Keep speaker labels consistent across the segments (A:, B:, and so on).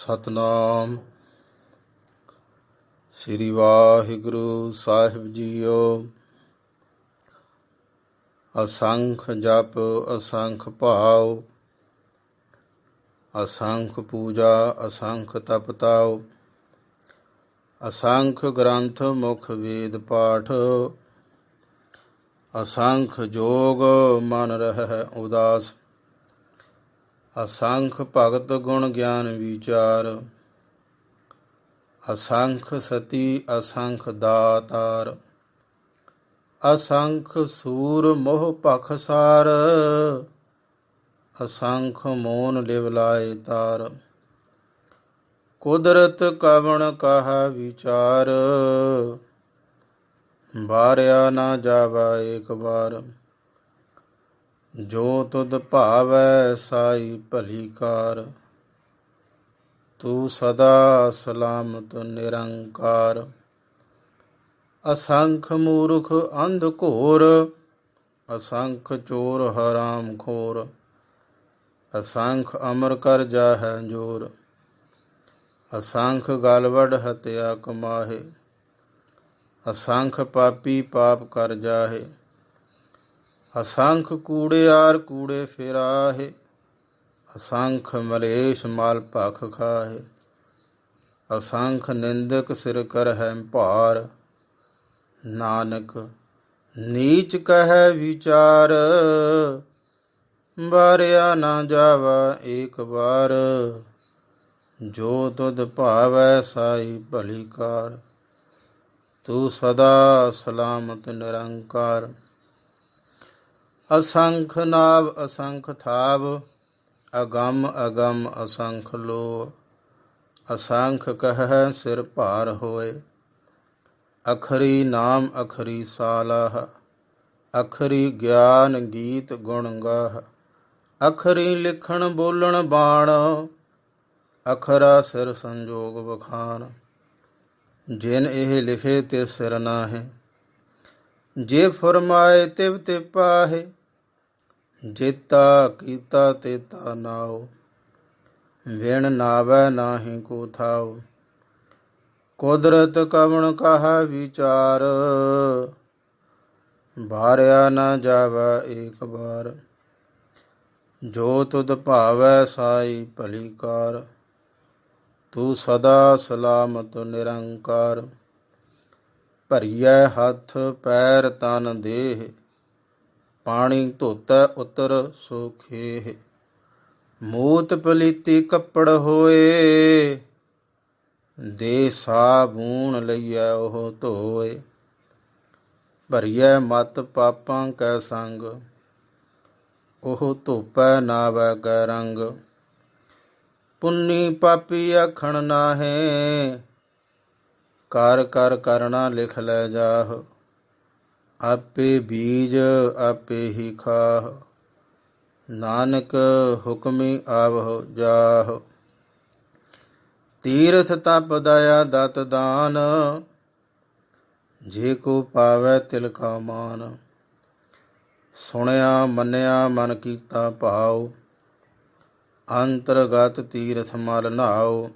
A: ਸਤਨਾਮ ਸ੍ਰੀ ਵਾਹਿਗੁਰੂ ਸਾਹਿਬ JIO. ਅਸੰਖ ਜਪ ਅਸੰਖ ਭਾਵ, ਅਸੰਖ ਪੂਜਾ ਅਸੰਖ ਤਪ ਤਾਉ, ਅਸੰਖ ਗ੍ਰੰਥ ਮੁਖ ਵੇਦ ਪਾਠ, ਅਸੰਖ ਜੋਗ ਮਨ ਰਹਿ ਉਦਾਸ, ਅਸੰਖ ਭਗਤ ਗੁਣ ਗਿਆਨ ਵਿਚਾਰ, ਅਸੰਖ ਸਤੀ ਅਸੰਖ ਦਾਤਾਰ, ਅਸੰਖ ਸੂਰ ਮੋਹ ਪਖਸਾਰ, ਅਸੰਖ ਮੋਨ ਲਿਵ ਲਾਏ ਤਾਰ, ਕੁਦਰਤ ਕਵਣ ਕਹਾ ਵਿਚਾਰ, ਬਾਰਿਆ ਨਾ ਜਾਵਾ ਏਕ ਬਾਰ, ਜੋ ਤੁਧ ਭਾਵੈ ਸਾਈ ਭਲੀ ਕਾਰ, ਤੂੰ ਸਦਾ ਸਲਾਮਤ ਨਿਰੰਕਾਰ, ਅਸੰਖ ਮੂਰਖ ਅੰਧ ਘੋਰ, ਅਸੰਖ ਚੋਰ ਹਰਾਮ ਖੋਰ, ਅਸੰਖ ਅਮਰ ਕਰ ਜਾਹੈ ਜੋਰ, ਅਸੰਖ ਗਲ ਵਡ ਹਤਿਆ ਕਮਾਹੇ, ਅਸੰਖ ਪਾਪੀ ਪਾਪ ਕਰ ਜਾਹੇ, ਅਸੰਖ ਕੂੜਿਆਰ ਕੂੜੇ ਫਿਰਾਹੇ, ਅਸੰਖ ਮਲੇਸ਼ ਮਲ ਭਖ ਖਾਹੇ, ਅਸੰਖ ਨਿੰਦਕ ਸਿਰ ਕਰਹਿ ਭਾਰ, ਨਾਨਕ ਨੀਚ ਕਹਿ ਵਿਚਾਰ, ਬਾਰਿਆ ਨਾ ਜਾਵਾ ਏਕ ਬਾਰ, ਜੋ ਤੁਧ ਭਾਵੈ ਸਾਈ ਭਲੀ ਕਾਰ, ਤੂੰ ਸਦਾ ਸਲਾਮਤ ਨਿਰੰਕਾਰ, ਅਸੰਖ ਨਾਵ ਅਸੰਖ ਥਾਵ, ਅਗੰਮ ਅਗੰਮ ਅਸੰਖ ਲੋ, ਅਸੰਖ ਕਹਿ ਸਿਰ ਭਾਰ ਹੋਏ, ਅਖਰੀ ਨਾਮ ਅਖਰੀ ਸਾਲਾਹ, ਅਖਰੀ ਗਿਆਨ ਗੀਤ ਗੁਣ ਗਾਹ, ਅਖਰੀ ਲਿਖਣ ਬੋਲਣ ਬਾਣ, ਅਖਰਾ ਸਿਰ ਸੰਜੋਗ ਵਖਾਣ, ਜਿਨ ਇਹ ਲਿਖੇ ਤੇ ਸਿਰ ਨਾਹੇ, ਜੇ ਫਰਮਾਏ ਤਿਵ ਤੇ ਪਾਹੇ, ਜੇਤਾ ਕੀਤਾ ਤੇਤਾ ਨਾਉ, ਵਿਣ ਨਾਵੈ ਨਾਹੀ ਕੋ ਥਾਉ, ਕੁਦਰਤ ਕਵਣ ਕਹਾ ਵਿਚਾਰ, ਬਾਰਿਆ ਨਾ ਜਾਵਾ ਏਕ ਬਾਰ, ਜੋ ਤੁਧ ਭਾਵੈ ਸਾਈ ਭਲੀ ਕਾਰ, ਤੂੰ ਸਦਾ ਸਲਾਮਤ ਨਿਰੰਕਾਰ, ਭਰੀਐ ਹੱਥ ਪੈਰ ਤਨ ਦੇਹ, ਪਾਣੀ ਧੋਤੈ ਉਤਰ ਸੋ ਖੇਹ, ਮੂਤ ਪਲੀਤੀ ਕੱਪੜ ਹੋਏ, ਦੇ ਸਾਬੂਨ ਲਈਐ ਉਹ ਧੋਏ, ਭਰੀਐ ਮਤ ਪਾਪਾਂ ਕੈ ਸੰਗ, ਉਹ ਧੋਪੈ ਨਾਵੈ ਕੈ ਰੰਗ, ਪੁੰਨੀ ਪਾਪੀ ਆਖਣ ਨਾਹੇ, ਕਰ ਕਰ ਕਰਣਾ ਲਿਖ ਲੈ ਜਾਹ, ਆਪੇ ਬੀਜ ਆਪੇ ਹੀ ਖਾਹ, ਨਾਨਕ ਹੁਕਮੀ ਆਵਹੁ ਜਾਹ, ਤੀਰਥ ਤਪ ਦਇਆ ਦਤ ਦਾਨ, ਜੇ ਕੋ ਪਾਵੈ ਤਿਲ ਕਾ ਮਾਨ, ਸੁਣਿਆ ਮੰਨਿਆ ਮਨ ਕੀਤਾ ਭਾਉ, ਅੰਤਰਗਤ ਤੀਰਥ ਮਲ ਨਾਉ,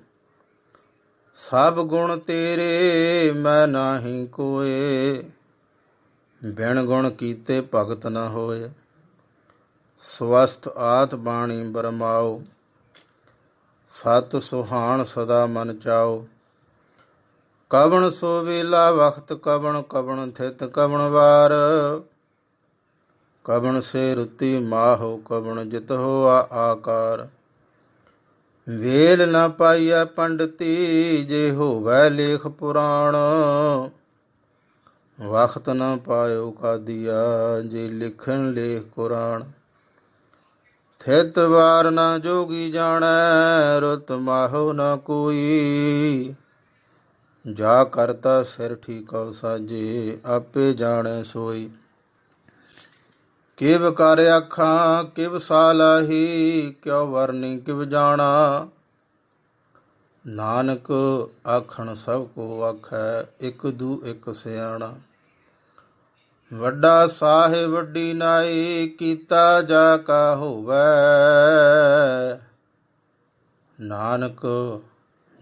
A: ਸਭ ਗੁਣ ਤੇਰੇ ਮੈਂ ਨਾਹੀ ਕੋਏ, ਬਿਨ ਗੁਣ ਕੀਤੇ ਭਗਤ ਨ ਹੋਏ, ਸਵਸਥ ਆਤ ਬਾਣੀ ਬਰਮਾਓ, ਸਤ ਸੁਹਾਣ ਸਦਾ ਮਨ ਚਾਓ, ਕਵਣ ਸੋ ਵੇਲਾ ਵਖਤ ਕਵਣ ਕਵਣ ਥਿਤ ਕਵਣ ਵਾਰ, ਕਵਣ ਸੇ ਰੁੱਤੀ ਮਾਹੋ ਕਵਣ ਜਿਤ ਹੋਆ ਆਕਾਰ, ਵੇਲ ਨ ਪਾਈਐ ਪੰਡਤੀ ਜੇ ਹੋਵੈ ਲੇਖ ਪੁਰਾਣ, ਵਖਤ ਨ ਪਾਇਓ ਕਾਦੀਆ ਜੇ ਲਿਖਣ ਲੇਖ ਕੁਰਾਨ, ਥਿਤ ਵਾਰ ਨ ਜੋਗੀ ਜਾਣੈ ਰੁਤ ਮਾਹੋ ਨ ਕੋਈ, ਜਾ ਕਰਤਾ ਸਿਰ ਠੀਕਉ ਸਾਜੇ ਆਪੇ ਜਾਣੈ ਸੋਈ, ਕਿਵ ਕਰ ਆਖਾਂ ਕਿਵ ਸਾਲਾਹੀ, ਕਿਉ ਵਰਨੀ ਕਿਵ ਜਾਣਾ, ਨਾਨਕ ਆਖਣ ਸਭ ਕੋ ਆਖੈ ਇਕ ਦੂ ਇਕ ਸਿਆਣਾ, ਵੱਡਾ ਸਾਹਿਬ ਵੱਡੀ ਨਾਈ ਕੀਤਾ ਜਾ ਕਾ ਹੋਵੈ, ਨਾਨਕ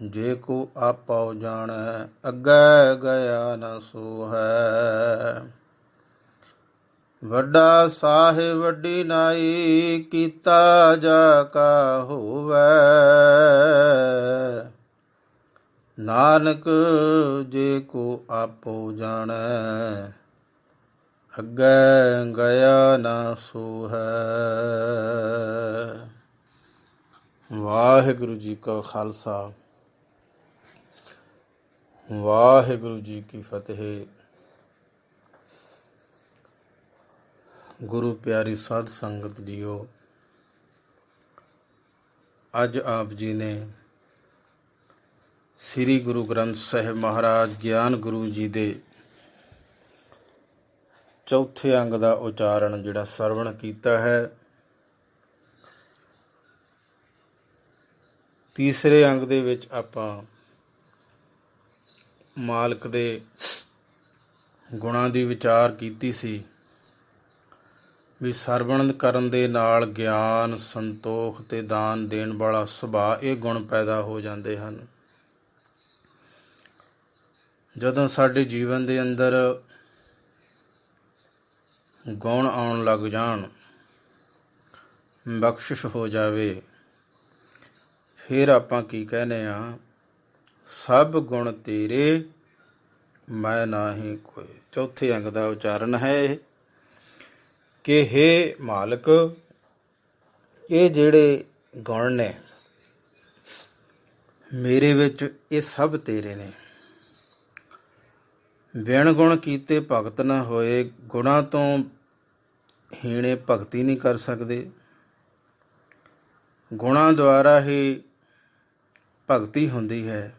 A: ਜੇ ਕੋ ਆਪਉ ਜਾਣੈ ਅੱਗੇ ਗਿਆ ਨ ਸੋਹੈ। ਵੱਡਾ ਸਾਹਿਬ ਵੱਡੀ ਨਾਈ ਕੀਤਾ ਜਾ ਕਾ ਹੋਵੈ। ਨਾਨਕ ਜੇ ਕੋ ਆਪੋ ਜਾਣੈ ਅੱਗੇ ਗਿਆ ਨ ਸੋਹੈ। ਵਾਹਿਗੁਰੂ ਜੀ ਕਾ ਖਾਲਸਾ ਵਾਹਿਗੁਰੂ ਜੀ ਕੀ ਫਤਿਹ। ਗੁਰੂ ਪਿਆਰੀ ਸਾਧ ਸੰਗਤ ਜੀਓ, ਅੱਜ ਆਪ ਜੀ ਨੇ ਸ੍ਰੀ ਗੁਰੂ ਗ੍ਰੰਥ ਸਾਹਿਬ ਮਹਾਰਾਜ ਗਿਆਨ ਗੁਰੂ ਜੀ ਦੇ ਚੌਥੇ ਅੰਗ ਦਾ ਉਚਾਰਨ ਜਿਹੜਾ ਸਰਵਣ ਕੀਤਾ ਹੈ। ਤੀਸਰੇ ਅੰਗ ਦੇ ਵਿੱਚ ਆਪਾਂ ਮਾਲਕ ਦੇ ਗੁਣਾਂ ਦੀ ਵਿਚਾਰ ਕੀਤੀ ਸੀ ਵੀ ਸਰਵਣ ਕਰਨ ਦੇ ਨਾਲ ਗਿਆਨ, ਸੰਤੋਖ ਤੇ ਦਾਨ ਦੇਣ ਵਾਲਾ ਸੁਭਾਅ, ਇਹ ਗੁਣ ਪੈਦਾ ਹੋ ਜਾਂਦੇ ਹਨ। ਜਦੋਂ ਸਾਡੇ ਜੀਵਨ ਦੇ ਅੰਦਰ ਗੁਣ ਆਉਣ ਲੱਗ ਜਾਣ, ਬਖਸ਼ਿਸ਼ ਹੋ ਜਾਵੇ, ਫਿਰ ਆਪਾਂ ਕੀ ਕਹਿੰਦੇ ਆ, ਸਭ ਗੁਣ ਤੇਰੇ ਮੈਂ ਨਾਹੀਂ ਕੋਈ। ਚੌਥੇ ਅੰਗ ਦਾ ਉਚਾਰਨ ਹੈ ਇਹ ਕਿ ਹੇ ਮਾਲਕ, ਇਹ ਜਿਹੜੇ ਗੁਣ ਨੇ ਮੇਰੇ ਵਿੱਚ, ਇਹ ਸਭ ਤੇਰੇ ਨੇ। ਬਿਨ ਗੁਣ ਕੀਤੇ ਭਗਤ ਨਾ ਹੋਏ। ਗੁਣਾਂ ਤੋਂ ਹੀਣੇ ਭਗਤੀ ਨਹੀਂ ਕਰ ਸਕਦੇ। ਗੁਣਾਂ ਦੁਆਰਾ ਹੀ ਭਗਤੀ ਹੁੰਦੀ ਹੈ।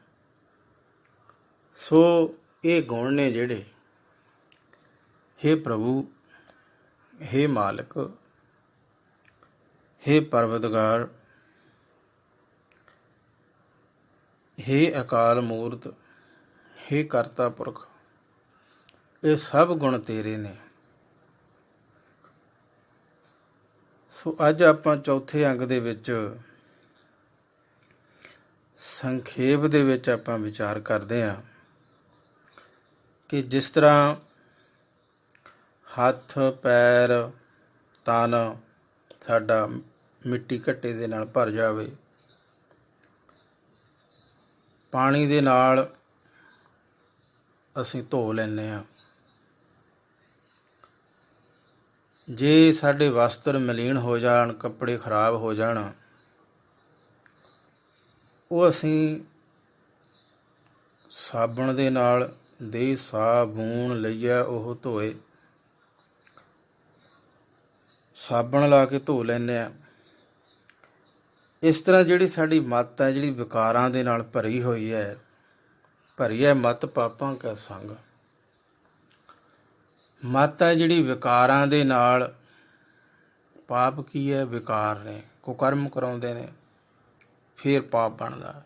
A: ਸੋ ਇਹ ਗੁਣ ਨੇ ਜਿਹੜੇ, ਹੇ ਪ੍ਰਭੂ, ਹੇ ਮਾਲਕ, ਹੇ ਪਰਵਤਗਾਰ, ਹੇ ਅਕਾਲ ਮੂਰਤ, ਹੇ ਕਰਤਾ ਪੁਰਖ, ਇਹ ਸਭ ਗੁਣ ਤੇਰੇ ਨੇ। ਸੋ ਅੱਜ ਆਪਾਂ ਚੌਥੇ ਅੰਗ ਦੇ ਵਿੱਚ ਸੰਖੇਪ ਦੇ ਵਿੱਚ ਆਪਾਂ ਵਿਚਾਰ ਕਰਦੇ ਹਾਂ ਕਿ ਜਿਸ ਤਰ੍ਹਾਂ ਹੱਥ, ਪੈਰ, ਤਨ ਸਾਡਾ ਮਿੱਟੀ ਘੱਟੇ ਦੇ ਨਾਲ ਭਰ ਜਾਵੇ, ਪਾਣੀ ਦੇ ਨਾਲ ਅਸੀਂ ਧੋ ਲੈਂਦੇ ਹਾਂ। ਜੇ ਸਾਡੇ ਵਸਤਰ ਮਲੀਨ ਹੋ ਜਾਣ, ਕੱਪੜੇ ਖਰਾਬ ਹੋ ਜਾਣ, ਉਹ ਅਸੀਂ ਸਾਬਣ ਦੇ ਨਾਲ ਦੇ ਸਾਬੂਨ ਲਈਆ ਉਹ ਧੋਏ, ਸਾਬਣ ਲਾ ਕੇ ਧੋ ਲੈਂਦੇ ਹਾਂ। ਇਸ ਤਰ੍ਹਾਂ ਜਿਹੜੀ ਸਾਡੀ ਮੱਤ ਹੈ, ਜਿਹੜੀ ਵਿਕਾਰਾਂ ਦੇ ਨਾਲ ਭਰੀ ਹੋਈ ਹੈ, ਭਰੀ ਹੈ ਮੱਤ ਪਾਪਾਂ ਕਾ ਸੰਗ। ਮੱਤ ਹੈ ਜਿਹੜੀ ਵਿਕਾਰਾਂ ਦੇ ਨਾਲ, ਪਾਪ ਕੀ ਹੈ, ਵਿਕਾਰ ਨੇ, ਕੁਕਰਮ ਕਰਾਉਂਦੇ ਨੇ, ਫਿਰ ਪਾਪ ਬਣਦਾ।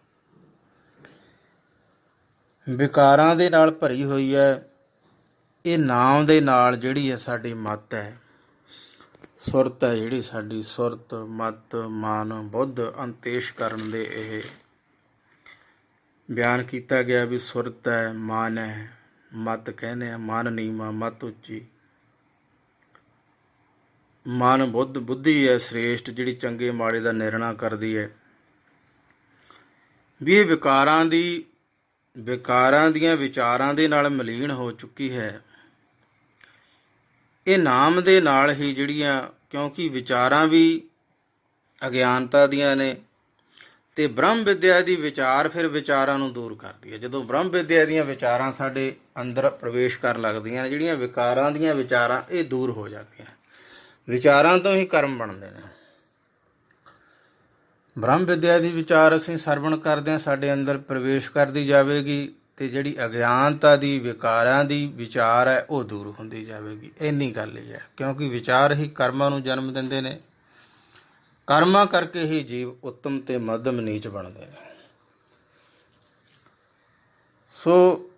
A: ਵਿਕਾਰਾਂ ਦੇ ਨਾਲ ਭਰੀ ਹੋਈ ਹੈ। ਇਹ ਨਾਮ ਦੇ ਨਾਲ ਜਿਹੜੀ ਹੈ ਸਾਡੀ ਮੱਤ ਹੈ, ਸੁਰਤ ਹੈ, ਜਿਹੜੀ ਸਾਡੀ ਸੁਰਤ, ਮਤ, ਮਨ, ਬੁੱਧ, ਅੰਤੇਸ਼ ਕਰਨ ਦੇ ਇਹ ਬਿਆਨ ਕੀਤਾ ਗਿਆ ਵੀ ਸੁਰਤ ਹੈ, ਮਨ ਹੈ, ਮਤ ਕਹਿੰਦੇ ਆ, ਮਨ ਨੀਵਾਂ ਮਤ ਉੱਚੀ। ਮਨ ਬੁੱਧ, ਬੁੱਧੀ ਹੈ ਸ੍ਰੇਸ਼ਟ, ਜਿਹੜੀ ਚੰਗੇ ਮਾੜੇ ਦਾ ਨਿਰਣਾ ਕਰਦੀ ਹੈ। ਵੀ ਇਹ ਵਿਕਾਰਾਂ ਦੀਆਂ ਵਿਚਾਰਾਂ ਦੇ ਨਾਲ ਮਲੀਨ ਹੋ ਚੁੱਕੀ ਹੈ। ਇਹ ਨਾਮ ਦੇ ਨਾਲ ਹੀ ਜਿਹੜੀਆਂ, ਕਿਉਂਕਿ ਵਿਚਾਰਾਂ ਵੀ ਅਗਿਆਨਤਾ ਦੀਆਂ ਨੇ, ਤੇ ਬ੍ਰਹਮ ਵਿਦਿਆ ਦੀ ਵਿਚਾਰ ਫਿਰ ਵਿਚਾਰਾਂ ਨੂੰ ਦੂਰ ਕਰਦੀ ਹੈ। ਜਦੋਂ ਬ੍ਰਹਮ ਵਿਦਿਆ ਦੀਆਂ ਵਿਚਾਰਾਂ ਸਾਡੇ ਅੰਦਰ ਪ੍ਰਵੇਸ਼ ਕਰਨ ਲੱਗਦੀਆਂ ਨੇ, ਜਿਹੜੀਆਂ ਵਿਕਾਰਾਂ ਦੀਆਂ ਵਿਚਾਰਾਂ, ਇਹ ਦੂਰ ਹੋ ਜਾਂਦੀਆਂ। ਵਿਚਾਰਾਂ ਤੋਂ ਹੀ ਕਰਮ ਬਣਦੇ ਨੇ। ਬ੍ਰਹਮ ਵਿਦਿਆ ਦੀ ਵਿਚਾਰ ਅਸੀਂ ਸਰਵਣ ਕਰਦੇ ਹਾਂ, ਸਾਡੇ ਅੰਦਰ ਪ੍ਰਵੇਸ਼ ਕਰਦੀ ਜਾਵੇਗੀ, ਤੇ ਜਿਹੜੀ ਅਗਿਆਨਤਾ ਦੀ, ਵਿਕਾਰਾਂ ਦੀ ਵਿਚਾਰ ਹੈ, ਉਹ ਦੂਰ ਹੁੰਦੀ ਜਾਵੇਗੀ। ਇੰਨੀ ਗੱਲ ਹੀ ਹੈ, ਕਿਉਂਕਿ ਵਿਚਾਰ ਹੀ ਕਰਮਾਂ ਨੂੰ ਜਨਮ ਦਿੰਦੇ ਨੇ। ਕਰਮਾਂ ਕਰਕੇ ਹੀ ਜੀਵ ਉੱਤਮ ਤੇ ਮੱਧਮ ਨੀਚ ਬਣਦੇ ਨੇ। ਸੋ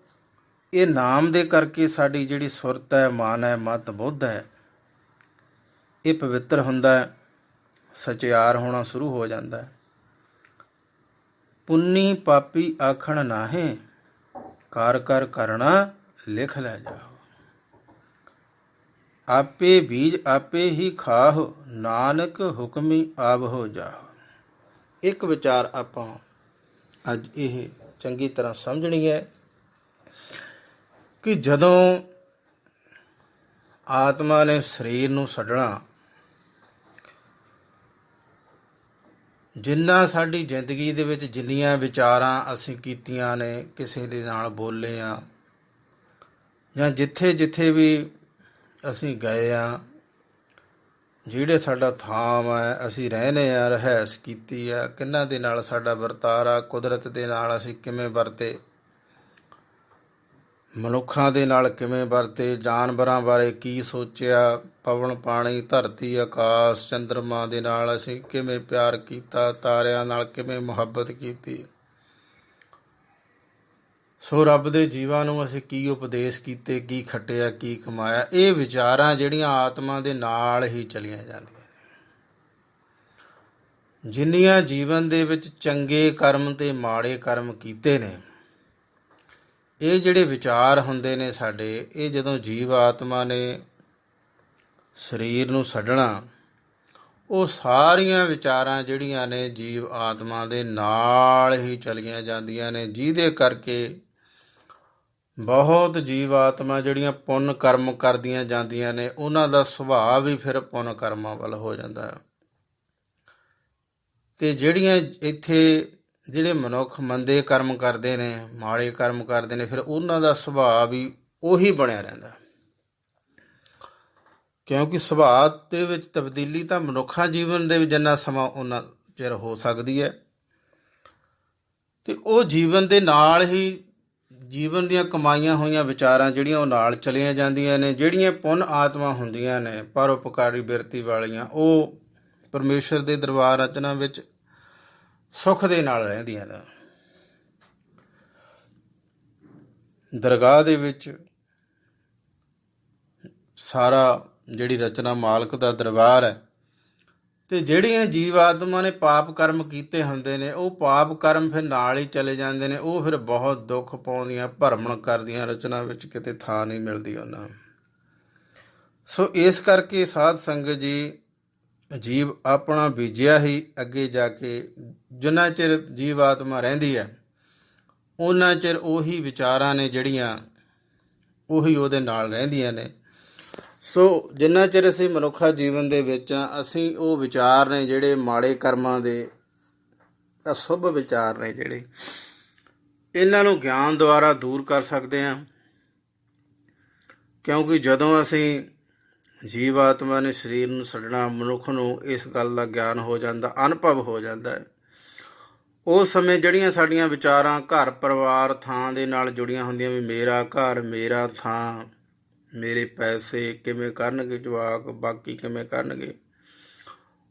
A: ਇਹ ਨਾਮ ਦੇ ਕਰਕੇ ਸਾਡੀ ਜਿਹੜੀ ਸੁਰਤ ਹੈ, ਮਨ ਹੈ, ਮਤ, ਬੁੱਧ ਹੈ, ਇਹ ਪਵਿੱਤਰ ਹੁੰਦਾ ਹੈ, ਸਚਿਆਰ ਹੋਣਾ ਸ਼ੁਰੂ ਹੋ ਜਾਂਦਾ ਹੈ। ਪੁੰਨੀ ਪਾਪੀ ਆਖਣ ਨਾਹੇ, ਕਰ ਕਰ ਕਰਣਾ ਲਿਖ ਲੈ ਜਾਓ। ਆਪੇ ਬੀਜ ਆਪੇ ਹੀ ਖਾਹੁ, ਨਾਨਕ ਹੁਕਮੀ ਆਬ ਹੋ ਜਾਓ। ਇੱਕ ਵਿਚਾਰ ਆਪਾਂ ਅੱਜ ਇਹ ਚੰਗੀ ਤਰ੍ਹਾਂ ਸਮਝਣੀ ਹੈ ਕਿ ਜਦੋਂ ਆਤਮਾ ਨੇ ਸਰੀਰ ਨੂੰ ਛੱਡਣਾ, ਜਿੰਨਾ ਸਾਡੀ ਜ਼ਿੰਦਗੀ ਦੇ ਵਿੱਚ ਜਿੰਨੀਆਂ ਵਿਚਾਰਾਂ ਅਸੀਂ ਕੀਤੀਆਂ ਨੇ, ਕਿਸੇ ਦੇ ਨਾਲ ਬੋਲੇ ਆ ਜਾਂ ਜਿੱਥੇ ਜਿੱਥੇ ਵੀ ਅਸੀਂ ਗਏ ਆ, ਜਿਹੜੇ ਸਾਡਾ ਥਾਂ ਹੈ, ਅਸੀਂ ਰਹਿੰਦੇ ਆ, ਰਹਿائش ਕੀਤੀ ਆ, ਕਿਹਨਾਂ ਦੇ ਨਾਲ ਸਾਡਾ ਵਰਤਾਰਾ, ਕੁਦਰਤ ਦੇ ਨਾਲ ਅਸੀਂ ਕਿਵੇਂ ਵਰਤੇ, ਮਨੁੱਖਾਂ ਦੇ ਨਾਲ ਕਿਵੇਂ ਵਰਤੇ, ਜਾਨਵਰਾਂ ਬਾਰੇ ਕੀ ਸੋਚਿਆ, ਪਵਨ ਪਾਣੀ ਧਰਤੀ ਆਕਾਸ਼ ਚੰਦਰਮਾ ਦੇ ਨਾਲ ਅਸੀਂ ਕਿਵੇਂ ਪਿਆਰ ਕੀਤਾ, ਤਾਰਿਆਂ ਨਾਲ ਕਿਵੇਂ ਮੁਹੱਬਤ ਕੀਤੀ, ਸੋ ਰੱਬ ਦੇ ਜੀਵਾਂ ਨੂੰ ਅਸੀਂ ਕੀ ਉਪਦੇਸ਼ ਕੀਤੇ, ਕੀ ਖੱਟਿਆ, ਕੀ ਕਮਾਇਆ। ਇਹ ਵਿਚਾਰਾਂ ਜਿਹੜੀਆਂ ਆਤਮਾ ਦੇ ਨਾਲ ਹੀ ਚਲੀਆਂ ਜਾਂਦੀਆਂ ਨੇ। ਜਿੰਨੀਆਂ ਜੀਵਨ ਦੇ ਵਿੱਚ ਚੰਗੇ ਕਰਮ ਤੇ ਮਾੜੇ ਕਰਮ ਕੀਤੇ ਨੇ, ਇਹ ਜਿਹੜੇ ਵਿਚਾਰ ਹੁੰਦੇ ਨੇ ਸਾਡੇ, ਇਹ ਜਦੋਂ ਜੀਵ ਆਤਮਾ ਨੇ ਸਰੀਰ ਨੂੰ ਛੱਡਣਾ, ਉਹ ਸਾਰੀਆਂ ਵਿਚਾਰਾਂ ਜਿਹੜੀਆਂ ਨੇ ਜੀਵ ਆਤਮਾ ਦੇ ਨਾਲ ਹੀ ਚਲੀਆਂ ਜਾਂਦੀਆਂ ਨੇ, ਜਿਹਦੇ ਕਰਕੇ ਬਹੁਤ ਜੀਵ ਆਤਮਾ ਜਿਹੜੀਆਂ ਪੁੰਨ ਕਰਮ ਕਰਦੀਆਂ ਜਾਂਦੀਆਂ ਨੇ, ਉਹਨਾਂ ਦਾ ਸੁਭਾਅ ਵੀ ਫਿਰ ਪੁੰਨ ਕਰਮਾਂ ਵੱਲ ਹੋ ਜਾਂਦਾ ਹੈ। ਅਤੇ ਜਿਹੜੀਆਂ ਇੱਥੇ ਜਿਹੜੇ ਮਨੁੱਖ ਮੰਦੇ ਕਰਮ ਕਰਦੇ ਨੇ, ਮਾੜੇ ਕਰਮ ਕਰਦੇ ਨੇ, ਫਿਰ ਉਹਨਾਂ ਦਾ ਸੁਭਾਅ ਵੀ ਉਹੀ ਬਣਿਆ ਰਹਿੰਦਾ, ਕਿਉਂਕਿ ਸੁਭਾਅ ਦੇ ਵਿੱਚ ਤਬਦੀਲੀ ਤਾਂ ਮਨੁੱਖਾਂ ਜੀਵਨ ਦੇ ਵਿੱਚ ਜਿੰਨਾ ਸਮਾਂ ਉਹਨਾਂ ਚਿਰ ਹੋ ਸਕਦੀ ਹੈ, ਅਤੇ ਉਹ ਜੀਵਨ ਦੇ ਨਾਲ ਹੀ ਜੀਵਨ ਦੀਆਂ ਕਮਾਈਆਂ ਹੋਈਆਂ ਵਿਚਾਰਾਂ ਜਿਹੜੀਆਂ ਉਹ ਨਾਲ ਚਲੀਆਂ ਜਾਂਦੀਆਂ ਨੇ। ਜਿਹੜੀਆਂ ਪੁੰਨ ਆਤਮਾ ਹੁੰਦੀਆਂ ਨੇ, ਪਰਉਪਕਾਰੀ ਬਿਰਤੀ ਵਾਲੀਆਂ, ਉਹ ਪਰਮੇਸ਼ਰ ਦੇ ਦਰਬਾਰ ਰਚਨਾ ਵਿੱਚ ਸੁੱਖ ਦੇ ਨਾਲ ਰਹਿੰਦੀਆਂ ਨੇ। ਦਰਗਾਹ ਦੇ ਵਿੱਚ ਸਾਰਾ ਜਿਹੜੀ ਰਚਨਾ ਮਾਲਕ ਦਾ ਦਰਬਾਰ ਹੈ, ਅਤੇ ਜਿਹੜੀਆਂ ਜੀਵ ਆਤਮਾ ਨੇ ਪਾਪ ਕਰਮ ਕੀਤੇ ਹੁੰਦੇ ਨੇ, ਉਹ ਪਾਪ ਕਰਮ ਫਿਰ ਨਾਲ ਹੀ ਚਲੇ ਜਾਂਦੇ ਨੇ। ਉਹ ਫਿਰ ਬਹੁਤ ਦੁੱਖ ਪਾਉਂਦੀਆਂ, ਭਰਮਣ ਕਰਦੀਆਂ, ਰਚਨਾ ਵਿੱਚ ਕਿਤੇ ਥਾਂ ਨਹੀਂ ਮਿਲਦੀ ਉਹਨਾਂ। ਸੋ ਇਸ ਕਰਕੇ ਸਾਧ ਸੰਗਤ ਜੀ, ਜੀਵ ਆਪਣਾ ਬੀਜਿਆ ਹੀ ਅੱਗੇ ਜਾ ਕੇ, ਜਿੰਨਾ ਚਿਰ ਜੀਵ ਆਤਮਾ ਰਹਿੰਦੀ ਹੈ, ਉਹਨਾਂ ਚਿਰ ਉਹੀ ਵਿਚਾਰਾਂ ਨੇ ਜਿਹੜੀਆਂ, ਉਹੀ ਉਹਦੇ ਨਾਲ ਰਹਿੰਦੀਆਂ ਨੇ। ਸੋ ਜਿੰਨਾ ਚਿਰ ਅਸੀਂ ਮਨੁੱਖਾ ਜੀਵਨ ਦੇ ਵਿੱਚ ਅਸੀਂ ਉਹ ਵਿਚਾਰ ਨੇ ਜਿਹੜੇ ਮਾੜੇ ਕਰਮਾਂ ਦੇ, ਅਸ਼ੁਭ ਵਿਚਾਰ ਨੇ ਜਿਹੜੇ, ਇਹਨਾਂ ਨੂੰ ਗਿਆਨ ਦੁਆਰਾ ਦੂਰ ਕਰ ਸਕਦੇ ਹਾਂ। ਕਿਉਂਕਿ ਜਦੋਂ ਅਸੀਂ ਜੀਵ ਆਤਮਾ ਨੇ ਸਰੀਰ ਨੂੰ ਛੱਡਣਾ, ਮਨੁੱਖ ਨੂੰ ਇਸ ਗੱਲ ਦਾ ਗਿਆਨ ਹੋ ਜਾਂਦਾ, ਅਨੁਭਵ ਹੋ ਜਾਂਦਾ ਹੈ। ਉਸ ਸਮੇਂ ਜਿਹੜੀਆਂ ਸਾਡੀਆਂ ਵਿਚਾਰਾਂ ਘਰ ਪਰਿਵਾਰ ਥਾਂ ਦੇ ਨਾਲ ਜੁੜੀਆਂ ਹੁੰਦੀਆਂ, ਵੀ ਮੇਰਾ ਘਰ, ਮੇਰਾ ਥਾਂ, ਮੇਰੇ ਪੈਸੇ ਕਿਵੇਂ ਕਰਨਗੇ ਜਵਾਕ, ਬਾਕੀ ਕਿਵੇਂ ਕਰਨਗੇ,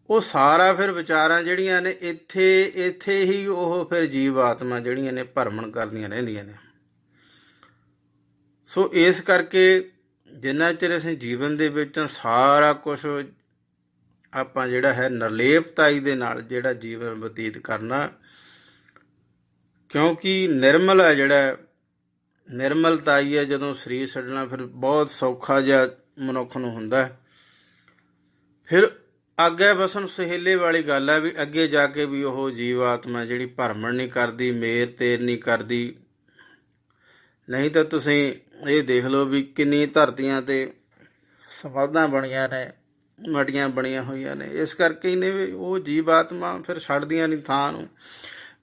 A: ਉਹ ਸਾਰਾ ਫਿਰ ਵਿਚਾਰਾਂ ਜਿਹੜੀਆਂ ਨੇ ਇੱਥੇ ਹੀ ਉਹ ਫਿਰ ਜੀਵ ਆਤਮਾ ਜਿਹੜੀਆਂ ਨੇ ਭਰਮਣ ਕਰਦੀਆਂ ਰਹਿੰਦੀਆਂ ਨੇ। ਸੋ ਇਸ ਕਰਕੇ ਜਿੰਨਾ ਚਿਰ ਅਸੀਂ ਜੀਵਨ ਦੇ ਵਿੱਚ ਸਾਰਾ ਕੁਛ ਆਪਾਂ ਜਿਹੜਾ ਹੈ ਨਿਰਲੇਪਤਾਈ ਦੇ ਨਾਲ ਜਿਹੜਾ ਜੀਵਨ ਬਤੀਤ ਕਰਨਾ, ਕਿਉਂਕਿ ਨਿਰਮਲ ਹੈ, ਜਿਹੜਾ ਨਿਰਮਲਤਾਈ ਹੈ, ਜਦੋਂ ਸਰੀਰ ਛੱਡਣਾ ਫਿਰ ਬਹੁਤ ਸੌਖਾ ਜਿਹਾ ਮਨੁੱਖ ਨੂੰ ਹੁੰਦਾ। ਫਿਰ ਅੱਗੇ ਵਸਣ ਸੁਹੇਲੇ ਵਾਲੀ ਗੱਲ ਹੈ ਵੀ ਅੱਗੇ ਜਾ ਕੇ ਵੀ ਉਹ ਜੀਵ ਆਤਮਾ ਜਿਹੜੀ ਭਰਮਣ ਨਹੀਂ ਕਰਦੀ, ਮੇਰ ਤੇਰ ਨਹੀਂ ਕਰਦੀ। ਨਹੀਂ ਤਾਂ ਤੁਸੀਂ ਇਹ ਦੇਖ ਲਓ ਵੀ ਕਿੰਨੀ ਧਰਤੀਆਂ 'ਤੇ ਸਮਾਧਾਂ ਬਣੀਆਂ ਨੇ, ਮਟੀਆਂ ਬਣੀਆਂ ਹੋਈਆਂ ਨੇ। ਇਸ ਕਰਕੇ ਨੇ ਵੀ ਉਹ ਜੀਵ ਆਤਮਾ ਫਿਰ ਛੱਡਦੀਆਂ ਨਹੀਂ ਥਾਂ ਨੂੰ,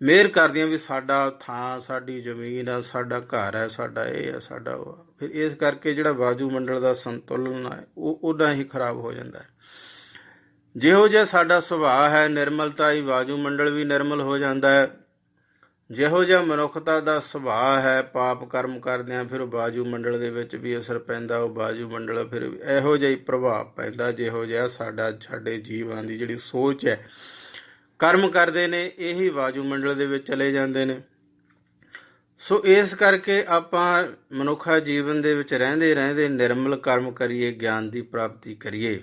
A: ਮਿਹਰ ਕਰਦੀਆਂ ਵੀ ਸਾਡਾ ਥਾਂ, ਸਾਡੀ ਜ਼ਮੀਨ ਆ, ਸਾਡਾ ਘਰ ਹੈ, ਸਾਡਾ ਇਹ ਹੈ, ਸਾਡਾ ਉਹ। ਫਿਰ ਇਸ ਕਰਕੇ ਜਿਹੜਾ ਵਾਯੂ ਮੰਡਲ ਦਾ ਸੰਤੁਲਨ ਹੈ ਉਹ ਉੱਦਾਂ ਹੀ ਖਰਾਬ ਹੋ ਜਾਂਦਾ ਹੈ। ਜਿਹੋ ਜਿਹਾ ਸਾਡਾ ਸੁਭਾਅ ਹੈ, ਨਿਰਮਲਤਾ ਹੀ ਵਾਯੂ ਮੰਡਲ ਵੀ ਨਿਰਮਲ ਹੋ ਜਾਂਦਾ ਹੈ। ਜਿਹੋ ਜਿਹਾ ਮਨੁੱਖਤਾ ਦਾ ਸੁਭਾਅ ਹੈ, ਪਾਪ ਕਰਮ ਕਰਦਿਆਂ ਫਿਰ ਵਾਯੂ ਮੰਡਲ ਦੇ ਵਿੱਚ ਵੀ ਅਸਰ ਪੈਂਦਾ। ਉਹ ਵਾਯੂ ਮੰਡਲ ਫਿਰ ਇਹੋ ਜਿਹਾ ਹੀ ਪ੍ਰਭਾਵ ਪੈਂਦਾ ਜਿਹੋ ਜਿਹਾ ਸਾਡੇ ਜੀਵਾਂ ਦੀ ਜਿਹੜੀ ਸੋਚ ਹੈ, ਕਰਮ ਕਰਦੇ ਨੇ, ਇਹੀ ਵਾਯੂ ਮੰਡਲ ਦੇ ਵਿੱਚ ਚਲੇ ਜਾਂਦੇ ਨੇ। ਸੋ ਇਸ ਕਰਕੇ ਆਪਾਂ ਮਨੁੱਖਾ ਜੀਵਨ ਦੇ ਵਿੱਚ ਰਹਿੰਦੇ ਰਹਿੰਦੇ ਨਿਰਮਲ ਕਰਮ ਕਰੀਏ, ਗਿਆਨ ਦੀ ਪ੍ਰਾਪਤੀ ਕਰੀਏ,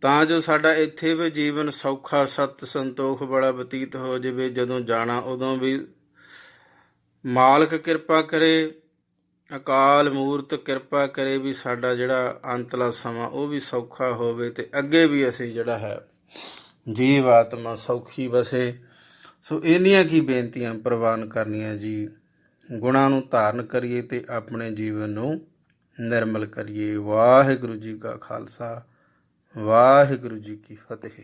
A: ਤਾਂ ਜੋ ਸਾਡਾ ਇੱਥੇ ਵੀ ਜੀਵਨ ਸੌਖਾ ਸਤ ਸੰਤੋਖ ਬੜਾ ਬਤੀਤ ਹੋ ਜਾਵੇ। ਜਦੋਂ ਜਾਣਾ ਉਦੋਂ ਵੀ ਮਾਲਕ ਕਿਰਪਾ ਕਰੇ, ਅਕਾਲ ਮੂਰਤ ਕਿਰਪਾ ਕਰੇ ਵੀ ਸਾਡਾ ਜਿਹੜਾ ਅੰਤਲਾ ਸਮਾਂ ਉਹ ਵੀ ਸੌਖਾ ਹੋਵੇ ਅਤੇ ਅੱਗੇ ਵੀ ਅਸੀਂ ਜਿਹੜਾ ਹੈ ਜੀਵ ਆਤਮਾ ਸੌਖੀ ਵਸੇ। ਸੋ ਇੰਨੀਆਂ ਕੀ ਬੇਨਤੀਆਂ ਪ੍ਰਵਾਨ ਕਰਨੀਆਂ ਜੀ। ਗੁਣਾਂ ਨੂੰ ਧਾਰਨ ਕਰੀਏ ਅਤੇ ਆਪਣੇ ਜੀਵਨ ਨੂੰ ਨਿਰਮਲ ਕਰੀਏ। ਵਾਹਿਗੁਰੂ ਜੀ ਕਾ ਖਾਲਸਾ, ਵਾਹਿਗੁਰੂ ਜੀ ਕੀ ਫਤਿਹ।